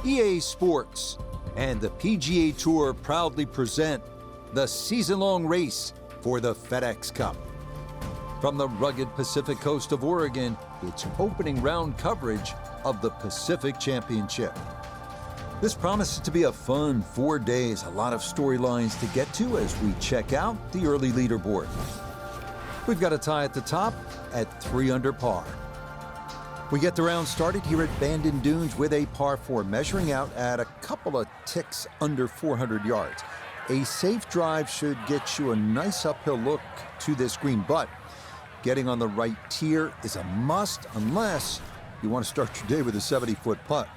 EA Sports and the PGA Tour proudly present the season-long race for the FedEx Cup. From the rugged Pacific coast of Oregon, it's opening round coverage of the Pacific Championship. This promises to be a fun 4 days, a lot of storylines to get to as we check out the early leaderboard. We've got a tie at the top at 3 under par. We get the round started here at Bandon Dunes with a par 4 measuring out at a couple of ticks under 400 yards. A safe drive should get you a nice uphill look to this green, but getting on the right tier is a must unless you want to start your day with a 70-foot putt.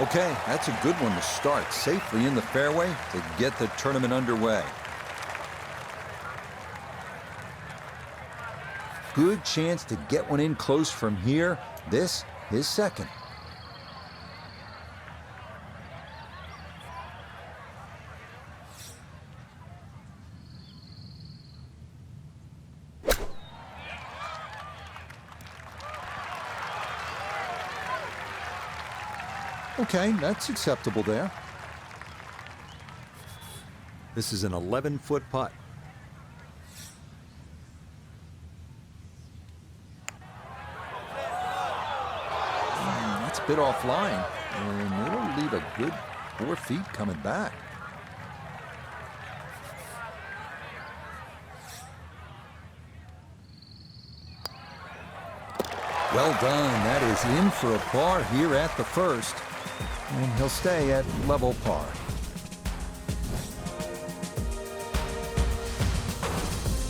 Okay, that's a good one to start safely in the fairway to get the tournament underway. Good chance to get one in close from here. This is second. Okay, that's acceptable there. This is an 11-foot putt. That's a bit offline, and it'll leave a good 4 feet coming back. Well done. That is in for a par here at the first. And he'll stay at level par.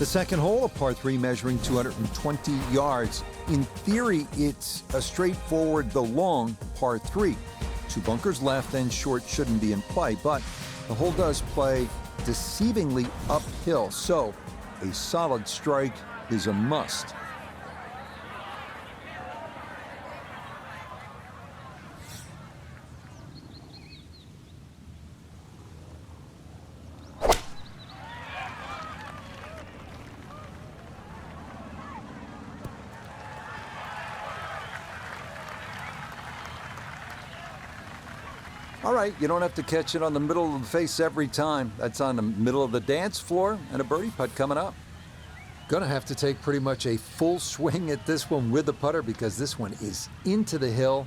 The second hole, a par 3 measuring 220 yards. In theory, it's a straightforward, though long, par 3. 2 bunkers left and short shouldn't be in play, but the hole does play deceivingly uphill, so a solid strike is a must. All right, you don't have to catch it on the middle of the face every time. That's on the middle of the dance floor and a birdie putt coming up. Gonna have to take pretty much a full swing at this one with the putter because this one is into the hill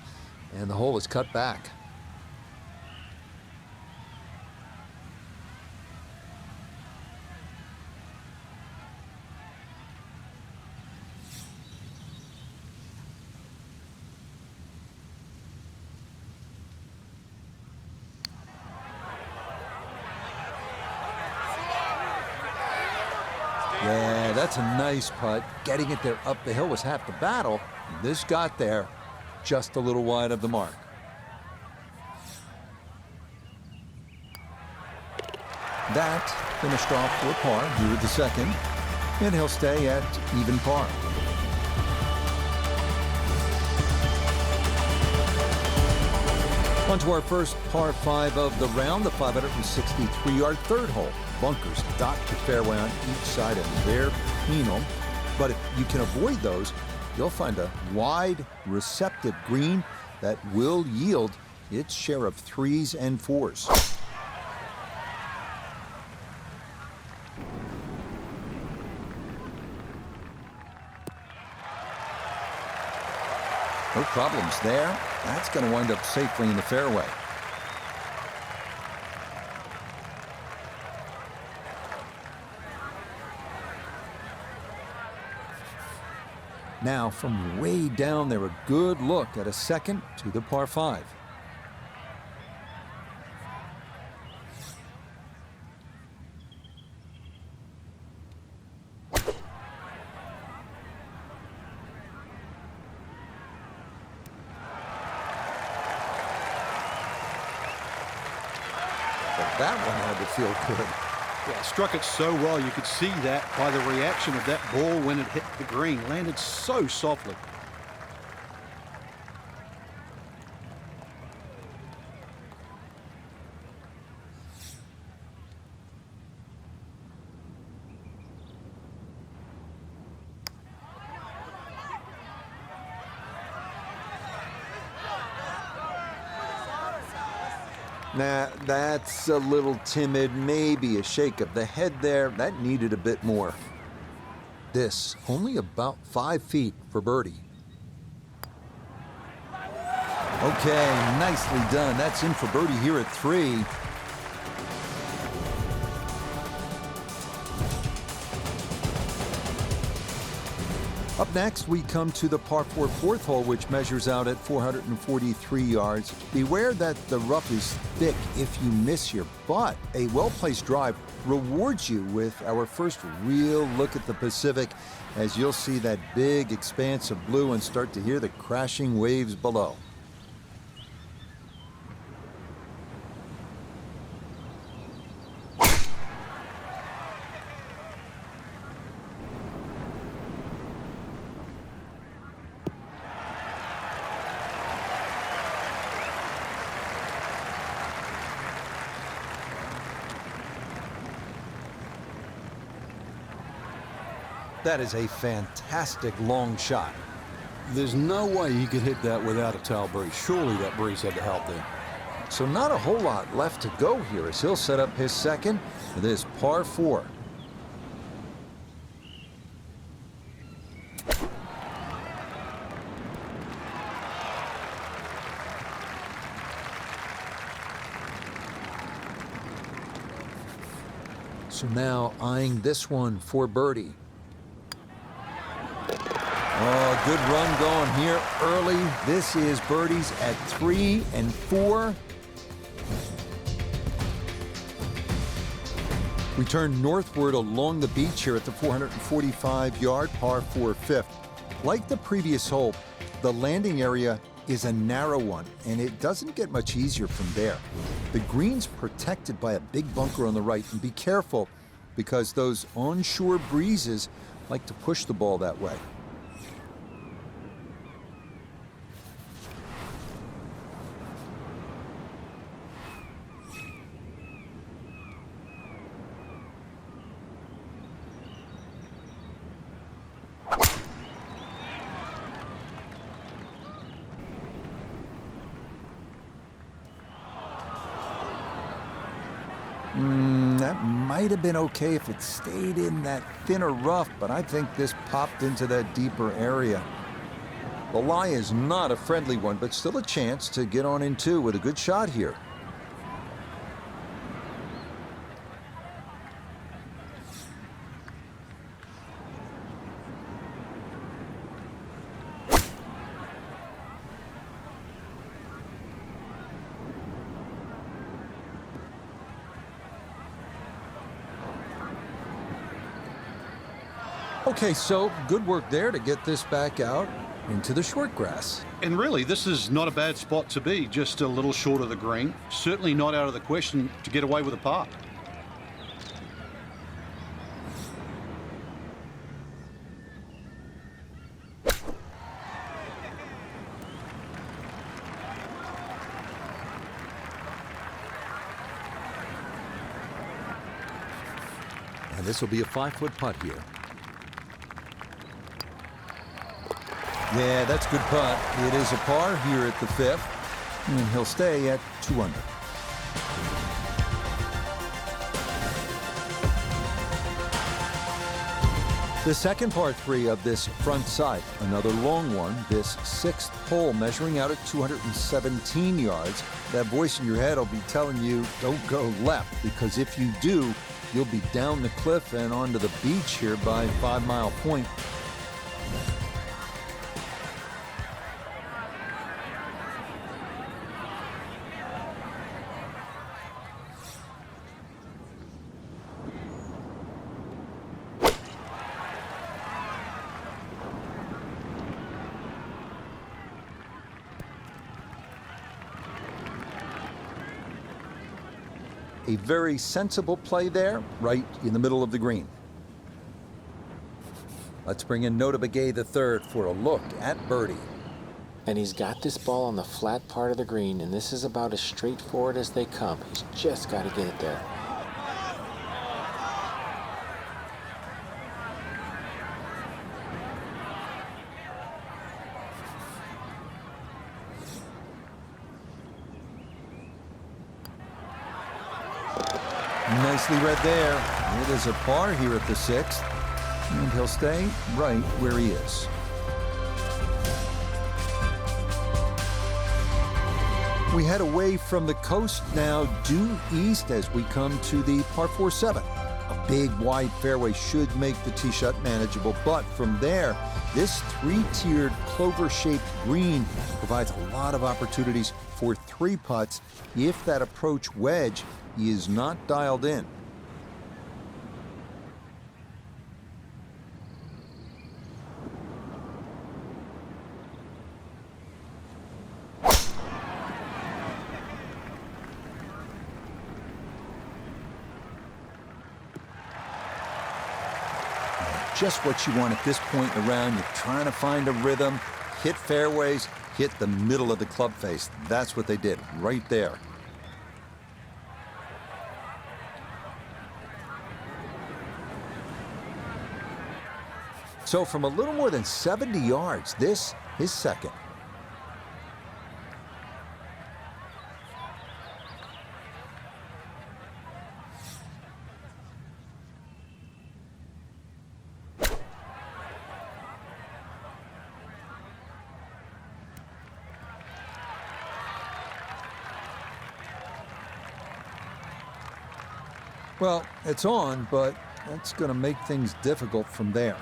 and the hole is cut back. Yeah, that's a nice putt. Getting it there up the hill was half the battle. This got there just a little wide of the mark. That finished off for a par here at the second, and he'll stay at even par. On to our first par 5 of the round, the 563-yard third hole. Bunkers dot the fairway on each side and they're penal. But if you can avoid those, you'll find a wide, receptive green that will yield its share of 3s and 4s. No problems there. That's going to wind up safely in the fairway. Now, from way down there, a good look at a second to the par 5. But that one had to feel good. Yeah, struck it so well. You could see that by the reaction of that ball when it hit the green. Landed so softly. Nah, that's a little timid. Maybe a shake of the head there. That needed a bit more. This, only about 5 feet for birdie. Okay, nicely done. That's in for birdie here at 3. Up next, we come to the par 4 fourth hole, which measures out at 443 yards. Beware that the rough is thick if you miss here, but a well-placed drive rewards you with our first real look at the Pacific, as you'll see that big expanse of blue and start to hear the crashing waves below. That is a fantastic long shot. There's no way he could hit that without a tail breeze. Surely that breeze had to help there. So not a whole lot left to go here as he'll set up his second for this par 4. So now eyeing this one for birdie. Oh, good run going here early. This is birdies at 3 and 4. We turn northward along the beach here at the 445-yard par 4 fifth. Like the previous hole, the landing area is a narrow one, and it doesn't get much easier from there. The green's protected by a big bunker on the right, and be careful because those onshore breezes like to push the ball that way. That might have been okay if it stayed in that thinner rough, but I think this popped into that deeper area. The lie is not a friendly one, but still a chance to get on in 2 with a good shot here. Okay, so good work there to get this back out into the short grass. And really, this is not a bad spot to be, just a little short of the green. Certainly not out of the question to get away with a par. And this will be a 5-foot putt here. Yeah, that's a good putt. It is a par here at the 5th, and he'll stay at 2 under. The second par 3 of this front side, another long one, this 6th hole measuring out at 217 yards. That voice in your head will be telling you, don't go left, because if you do, you'll be down the cliff and onto the beach here by 5 Mile Point. A very sensible play there, right in the middle of the green. Let's bring in Nota Begay III for a look at birdie. And he's got this ball on the flat part of the green, and this is about as straightforward as they come. He's just got to get it there. Nicely read there. It is a par here at the 6th, and he'll stay right where he is. We head away from the coast now due east as we come to the par 4-7. A big wide fairway should make the tee shot manageable, but from there, this 3-tiered clover-shaped green provides a lot of opportunities for 3 putts if that approach wedge is not dialed in. Just what you want at this point in the round. You're trying to find a rhythm, hit fairways, hit the middle of the club face. That's what they did right there. So from a little more than 70 yards, this is second. Well, it's on, but that's going to make things difficult from there.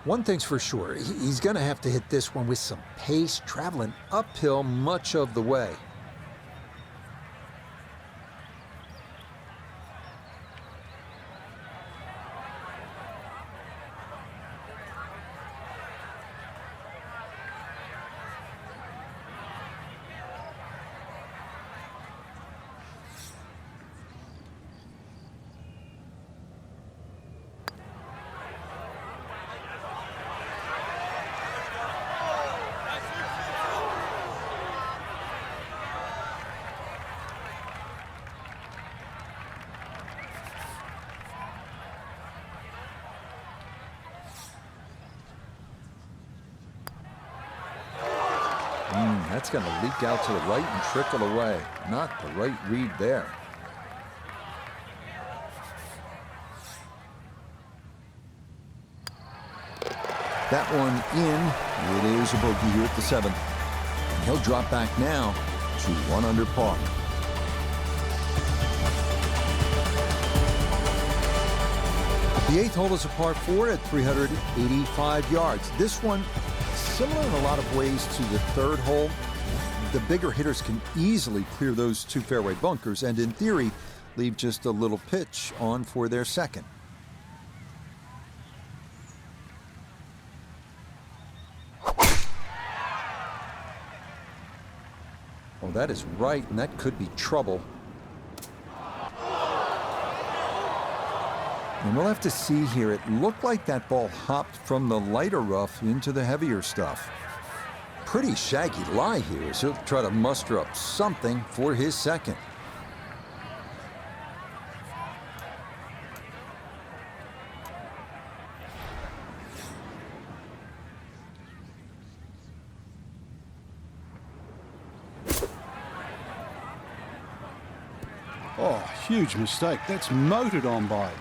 One thing's for sure, he's going to have to hit this one with some pace, traveling uphill much of the way. That's going to leak out to the right and trickle away. Not the right read there. That one in. It is a bogey here at the 7th. And he'll drop back now to 1 under par. The 8th hole is a par 4 at 385 yards. This one, similar in a lot of ways to the 3rd hole. The bigger hitters can easily clear those 2 fairway bunkers and, in theory, leave just a little pitch on for their 2nd. Oh, that is right, and that could be trouble. And we'll have to see here. It looked like that ball hopped from the lighter rough into the heavier stuff. Pretty shaggy lie here as he'll try to muster up something for his 2nd. Oh, huge mistake. That's motored on by.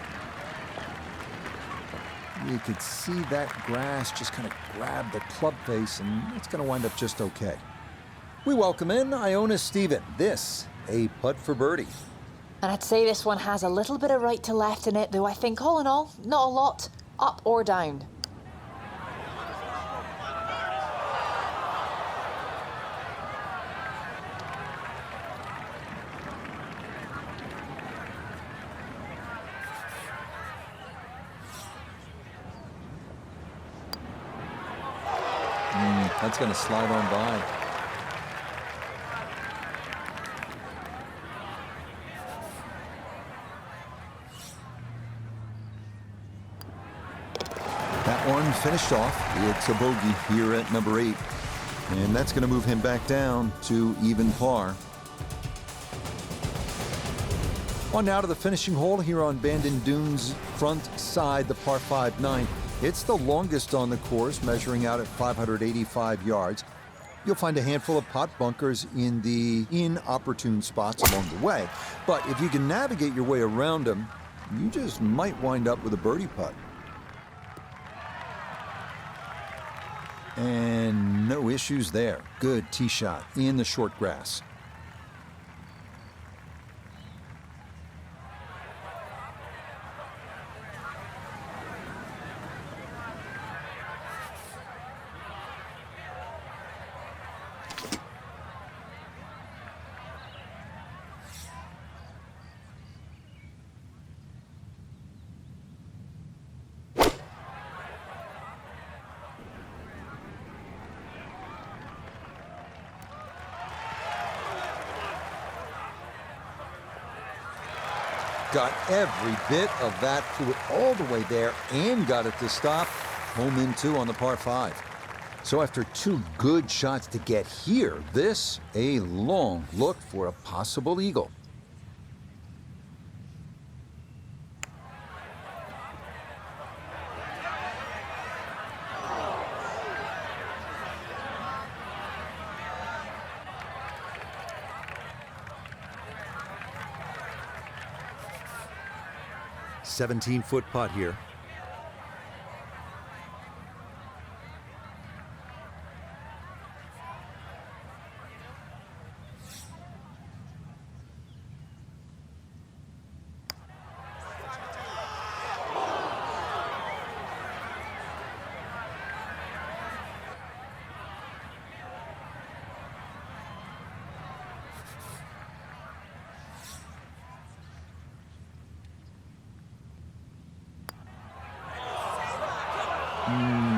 You could see that grass just kind of grab the club face, and it's going to wind up just okay. We welcome in Iona Stephen. This, a putt for birdie. And I'd say this one has a little bit of right to left in it, though I think all in all, not a lot, up or down. That's going to slide on by. That one finished off. It's a bogey here at number 8. And that's going to move him back down to even par. On now to the finishing hole here on Bandon Dunes' front side, the par 5-9. It's the longest on the course, measuring out at 585 yards. You'll find a handful of pot bunkers in the inopportune spots along the way, but if you can navigate your way around them, you just might wind up with a birdie putt. And no issues there. Good tee shot in the short grass. Got every bit of that, flew it all the way there and got it to stop. Home in 2 on the par 5. So after 2 good shots to get here, this a long look for a possible eagle. "17-foot putt here."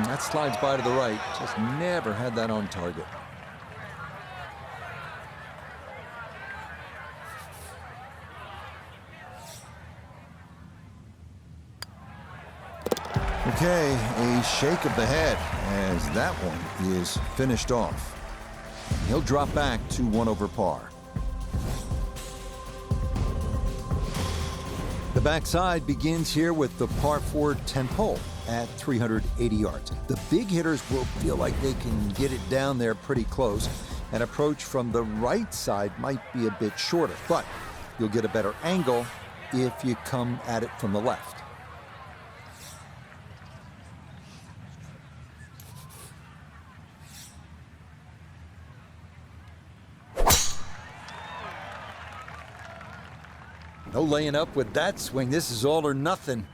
That slides by to the right. Just never had that on target. Okay, a shake of the head as that one is finished off. He'll drop back to 1 over par. The backside begins here with the par 4 10th hole at 380 yards. The big hitters will feel like they can get it down there pretty close. An approach from the right side might be a bit shorter, but you'll get a better angle if you come at it from the left. No laying up with that swing. This is all or nothing.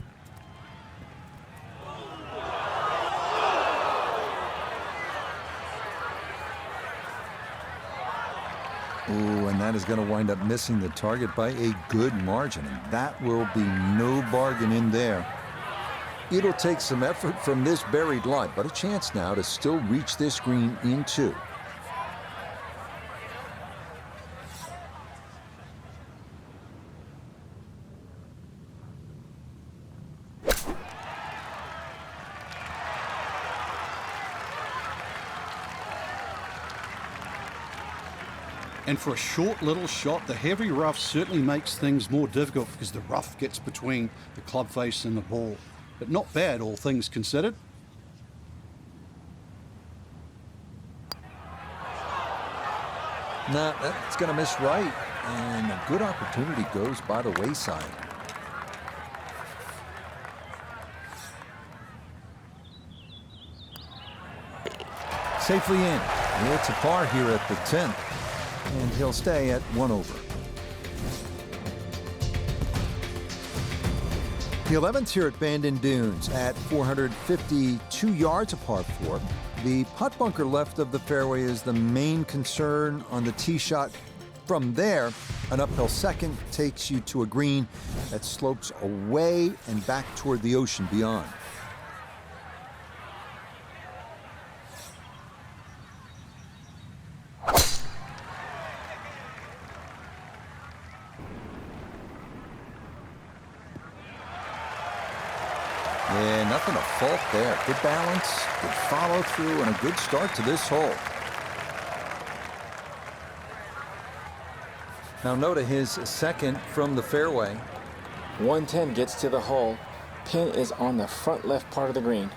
Ooh, and that is going to wind up missing the target by a good margin, and that will be no bargain in there. It'll take some effort from this buried line, but a chance now to still reach this green in 2. And for a short little shot, the heavy rough certainly makes things more difficult because the rough gets between the club face and the ball. But not bad, all things considered. Nah, that's going to miss right, and a good opportunity goes by the wayside. Safely in. It's a par here at the 10th. And he'll stay at 1 over. The 11th here at Bandon Dunes at 452 yards, a par 4. The putt bunker left of the fairway is the main concern on the tee shot. From there, an uphill second takes you to a green that slopes away and back toward the ocean beyond. Yeah, nothing to fault there. Good balance, good follow through, and a good start to this hole. Now Noda, his second from the fairway. 110 gets to the hole. Pin is on the front left part of the green.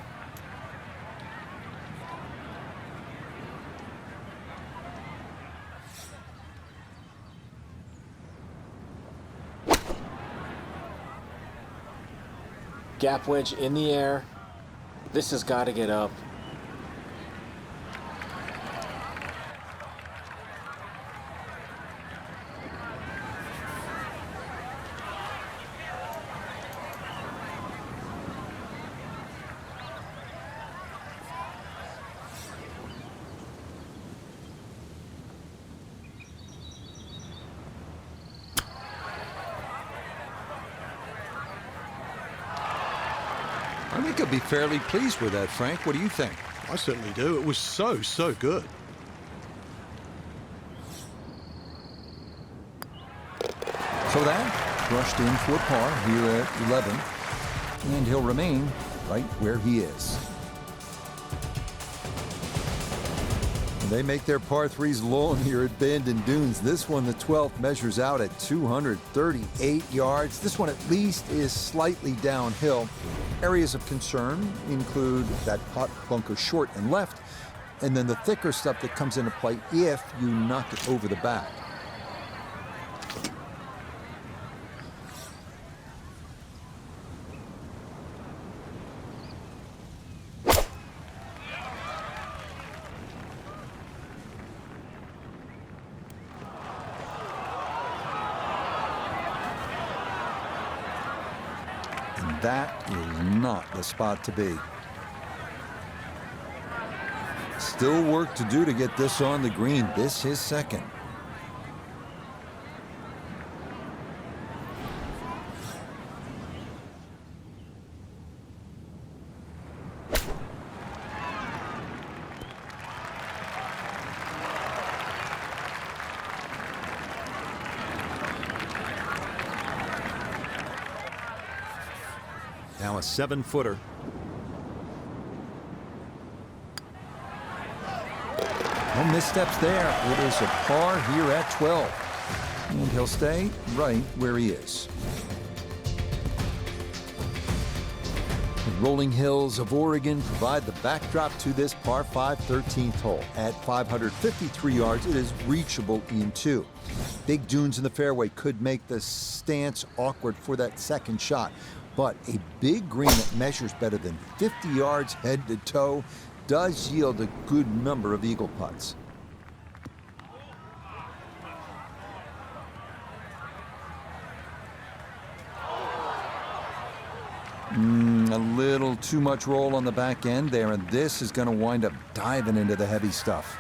Gap wedge in the air. This has got to get up. I think he'll be fairly pleased with that, Frank. What do you think? I certainly do. It was so good. So that crushed in for par here at 11, and he'll remain right where he is. And they make their par threes long here at Bandon Dunes. This one, the 12th, measures out at 238 yards. This one at least is slightly downhill. Areas of concern include that pot bunker short and left, and then the thicker stuff that comes into play if you knock it over the back. And that is not the spot to be. Still work to do to get this on the green. This is second. Now a 7-footer. No missteps there. It is a par here at 12. And he'll stay right where he is. The rolling hills of Oregon provide the backdrop to this par 5 13th hole. At 553 yards, it is reachable in two. Big dunes in the fairway could make the stance awkward for that second shot. But a big green that measures better than 50 yards head to toe does yield a good number of eagle putts. A little too much roll on the back end there, and this is going to wind up diving into the heavy stuff.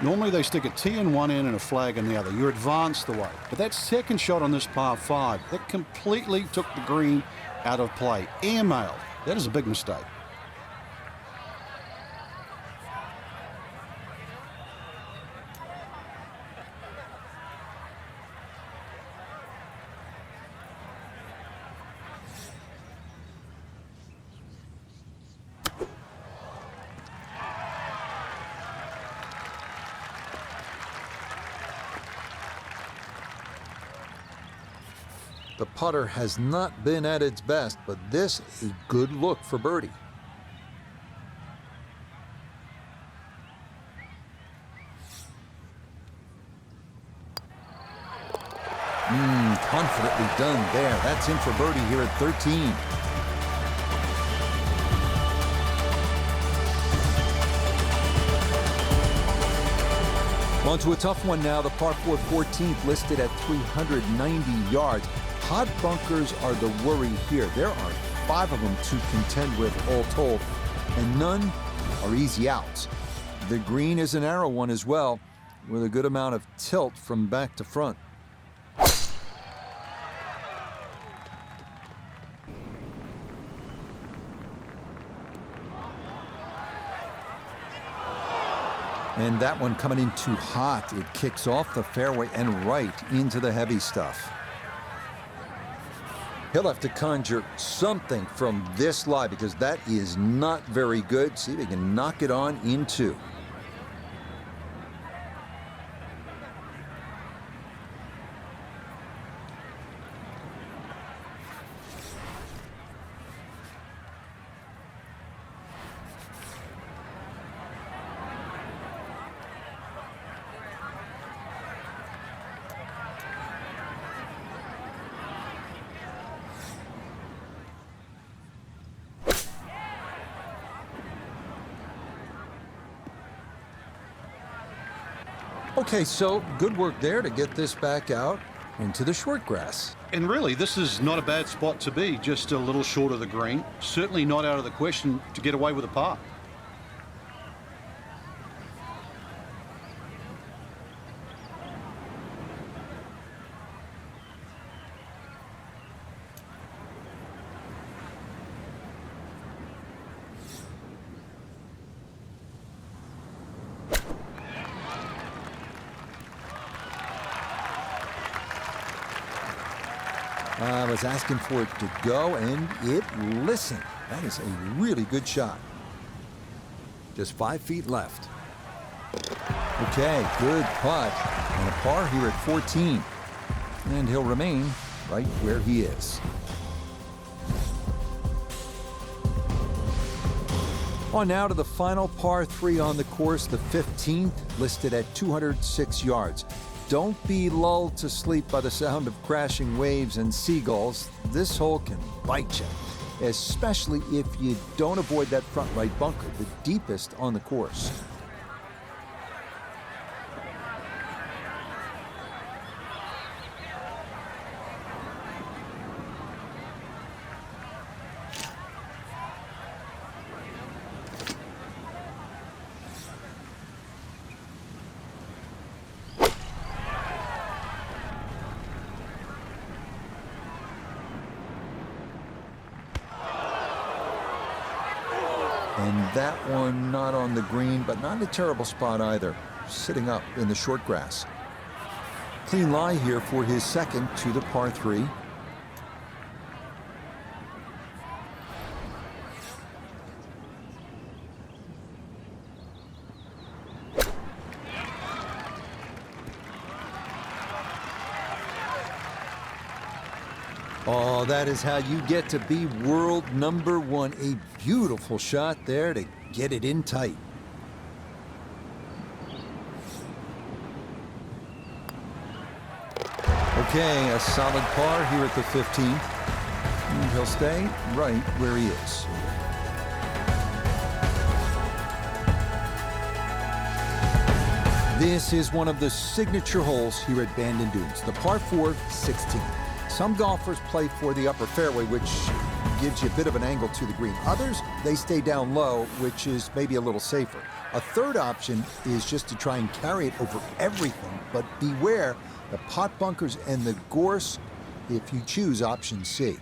Normally they stick a tee in one end and a flag in the other. You're advanced the way. But that second shot on this par 5, that completely took the green out of play. Airmailed. That is a big mistake. The putter has not been at its best, but this is a good look for birdie. Confidently done there. That's in for birdie here at 13. On to a tough one now. The par 4 14th listed at 390 yards. Hot bunkers are the worry here. There are 5 of them to contend with all told, and none are easy outs. The green is a narrow one as well, with a good amount of tilt from back to front. And that one coming in too hot. It kicks off the fairway and right into the heavy stuff. He'll have to conjure something from this lie because that is not very good. See if he can knock it on in two. Okay, so good work there to get this back out into the short grass. And really, this is not a bad spot to be, just a little short of the green. Certainly not out of the question to get away with a par. I was asking for it to go, and it listened. That is a really good shot. Just 5 feet left. Okay, good putt. And a par here at 14. And he'll remain right where he is. On now to the final par 3 on the course, the 15th, listed at 206 yards. Don't be lulled to sleep by the sound of crashing waves and seagulls. This hole can bite you, especially if you don't avoid that front right bunker, the deepest on the course. And that one not on the green, but not in a terrible spot either. Sitting up in the short grass. Clean lie here for his second to the par 3. Oh, that is how you get to be world number 1. A beautiful shot there to get it in tight. Okay, a solid par here at the 15th. And he'll stay right where he is. This is one of the signature holes here at Bandon Dunes, the par 4 16. Some golfers play for the upper fairway, which gives you a bit of an angle to the green. Others, they stay down low, which is maybe a little safer. A third option is just to try and carry it over everything, but beware the pot bunkers and the gorse if you choose option C.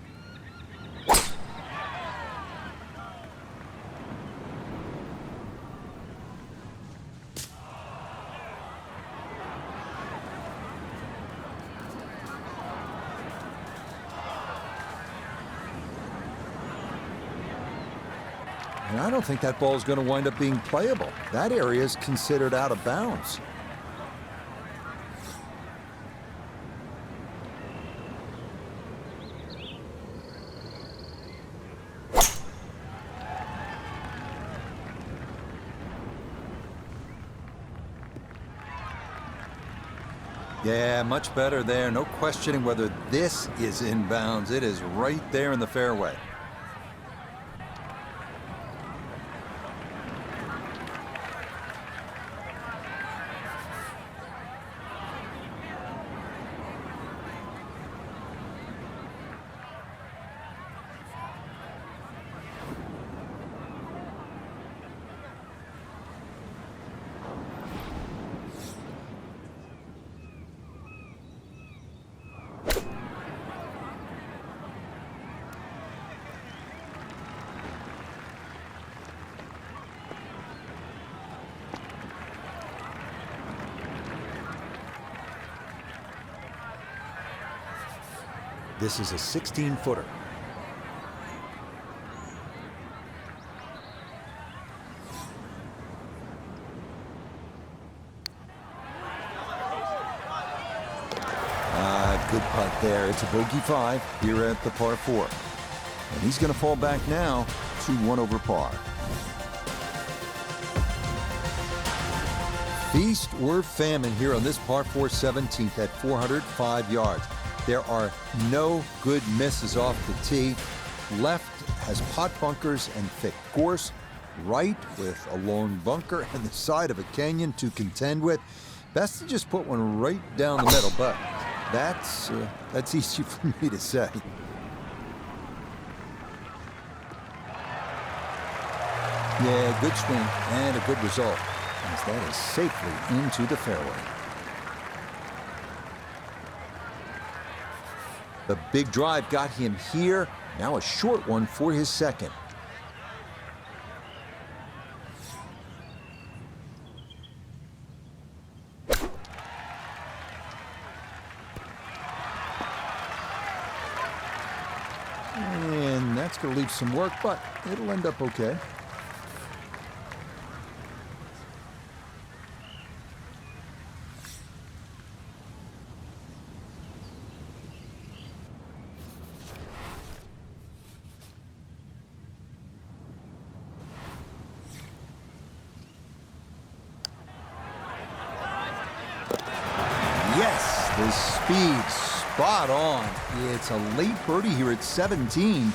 And I don't think that ball is going to wind up being playable. That area is considered out of bounds. Yeah, much better there. No questioning whether this is in bounds. It is right there in the fairway. This is a 16-footer. Good putt there. It's a bogey 5 here at the par 4. And he's going to fall back now to 1 over par. Feast or famine here on this par 4 17th at 405 yards. There are no good misses off the tee. Left has pot bunkers and thick gorse. Right with a long bunker and the side of a canyon to contend with. Best to just put one right down the middle, but that's easy for me to say. Yeah, good swing and a good result, as that is safely into the fairway. The big drive got him here. Now a short one for his second. And that's going to leave some work, but it'll end up okay. Yes, the speed spot on. It's a late birdie here at 17.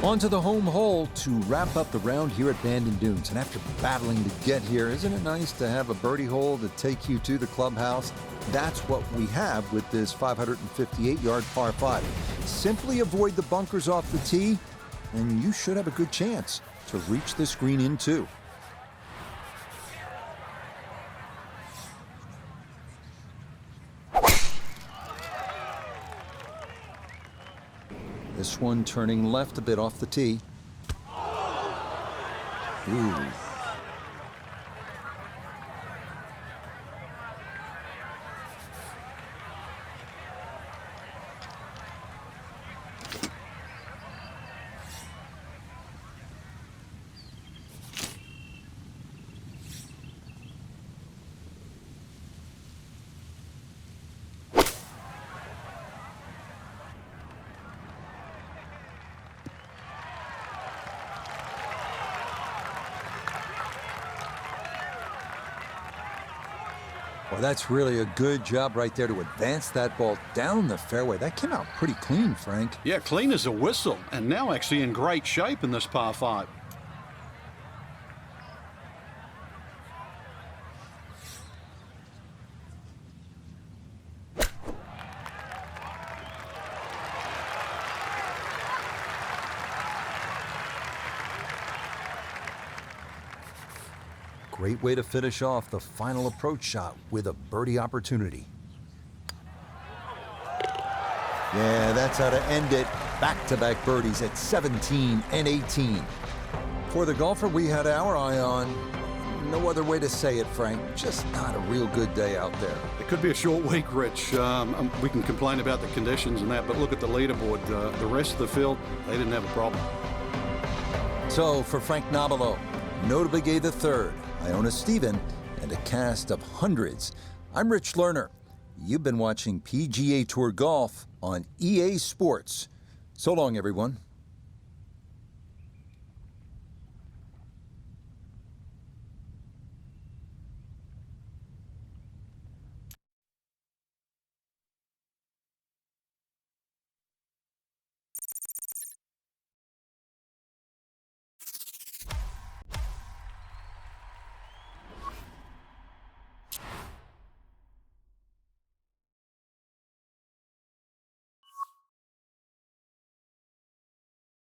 On to the home hole to wrap up the round here at Bandon Dunes. And after battling to get here, isn't it nice to have a birdie hole to take you to the clubhouse? That's what we have with this 558-yard par 5. Simply avoid the bunkers off the tee, and you should have a good chance to reach this green in 2. This one turning left a bit off the tee. Ooh. Well, that's really a good job right there to advance that ball down the fairway. That came out pretty clean, Frank. Yeah, clean as a whistle, and now actually in great shape in this par 5. Great way to finish off the final approach shot with a birdie opportunity. Yeah, that's how to end it. Back-to-back birdies at 17 and 18. For the golfer we had our eye on, no other way to say it, Frank, just not a real good day out there. It could be a short week, Rich. We can complain about the conditions and that, but look at the leaderboard. The rest of the field, they didn't have a problem. So for Frank Nobilo, notably gave the third, Iona Stephen, and a cast of hundreds, I'm Rich Lerner. You've been watching PGA Tour Golf on EA Sports. So long, everyone.